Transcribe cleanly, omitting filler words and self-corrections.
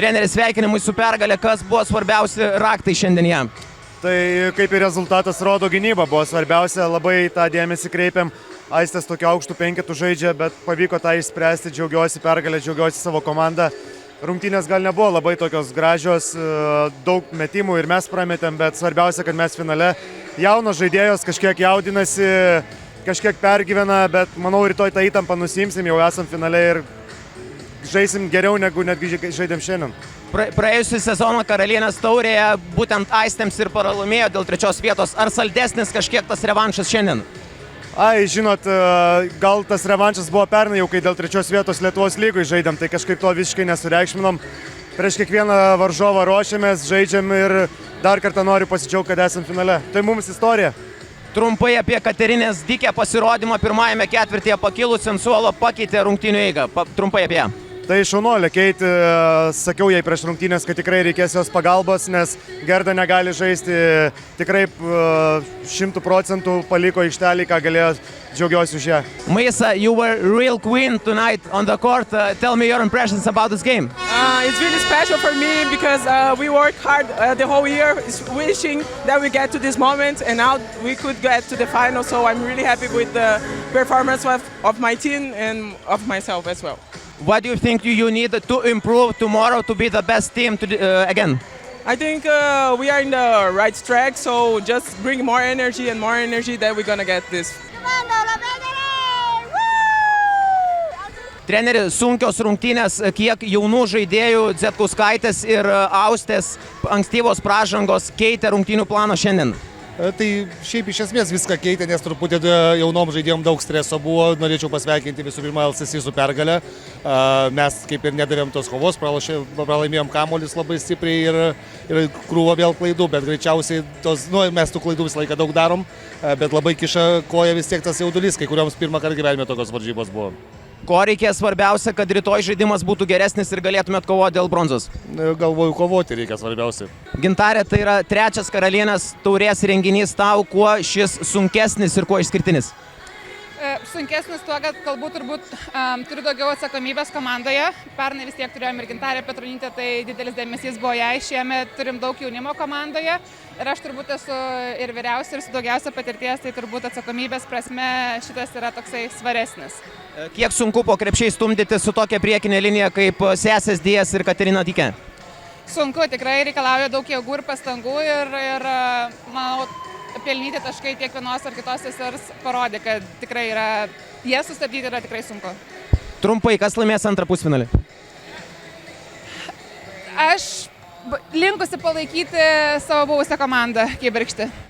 Treneris, sveikinimai su pergalė, kas buvo svarbiausi raktai šiandien jam? Tai kaip ir rezultatas rodo, gynyba buvo svarbiausia, labai tą dėmesį kreipiam. Aistas tokiu aukštų penketų žaidžia, bet pavyko tą išspręsti, džiaugiuosi pergalę, džiaugiuosi savo komandą. Rungtynės gal nebuvo labai tokios gražios, daug metimų ir mes prametėm, bet svarbiausia, kad mes finale jaunos žaidėjos kažkiek jaudinasi, kažkiek pergyvena, bet manau rytoj tą įtampą nusimsim, jau esam finale ir žaisim geriau negu netgi žaidėm šiandien. Praėjusią sezoną Karalienės taurėje būtent Aistėms ir pralaimėjo dėl 3 vietos. Ar saldesnis kažkiek tas revanšas šiandien? Žinot, gal tas revanšas buvo pernai jau, kai dėl 3 vietos Lietuvos lygoj žaidėm, tai kažkaip to visiškai nesureikšminom. Prieš kiekvieną varžovą ruošiamės, žaidžiam ir dar kartą noriu pasidžiaugti, kad esam finale. Tai mums istorija. Trumpai apie Katerinės Dikė pasirodymą pirmajame ketvirtyje pakilusi ant suolo pakeitė rungtynių eigą. Trumpai apie ją. Tai šaunuolė, Keit, sakiau jai prieš rungtynės, kad tikrai reikės jos pagalbos, nes Gerda negali žaisti, tikrai 100% paliko aikštelį, ką galėjo, džiaugiuosi už ją. Maisa, you were real queen tonight on the court. Tell me your impressions about this game. It's really special for me because we worked hard the whole year, wishing that we get to this moment, and now we could get to the final. So I'm really happy with the performance of my team and of myself as well. What do you think you need to improve tomorrow to be the best team again? I think we are in the right track, so just bring more energy that we're gonna get this. Treneri, sunkios rungtynės, kiek jaunų žaidėjų Dzetkauskaitės ir Austės ankstyvos pražangos keitė rungtynių planą šiandien? Tai šiaip iš esmės viską keitė, nes truputį jaunom žaidėjom daug streso buvo. Norėčiau pasveikinti visų pirma LCC su pergalę. Mes kaip ir nedavėm tos kovos, pralaimėjom kamuolius labai stipriai ir krūvo vėl klaidų, bet greičiausiai mes tų klaidų visą laiką daug darom, bet labai kiša koja vis tiek tas jaudulys, kai kurioms pirmą kartą gyvenime tokios varžybos buvo. Ko reikės svarbiausia, kad rytoj žaidimas būtų geresnis ir galėtumėt kovoti dėl bronzos? Galvoju, kovoti reikia svarbiausia. Gintarė, tai yra 3 Karalienės taurės renginys tau, kuo šis sunkesnis ir kuo išskirtinis? Sunkesnis tuo, kad galbūt turbūt turiu daugiau atsakomybės komandoje. Pernai vis tiek turėjom ir Gintarę Petronytę, tai didelis dėmesys buvo jai. Šiemet turim daug jaunimo komandoje ir aš turbūt esu ir vyriausia ir su daugiausia patirties, tai turbūt atsakomybės prasme šitas yra toksai svaresnis. Kiek sunku po krepšiai stumdyti su tokia priekinė linija kaip sesės Dijas ir Katerina Dikė? Sunku, tikrai reikalauja daug jėgų ir pastangų ir manau, pelnyti taškai tiek vienos ar kitos sesers parodė, kad tikrai jie sustabdyti yra tikrai sunku. Trumpai, kas laimės antrą pusfinalį? Aš linkusi palaikyti savo buvusią komandą Kėberkštį.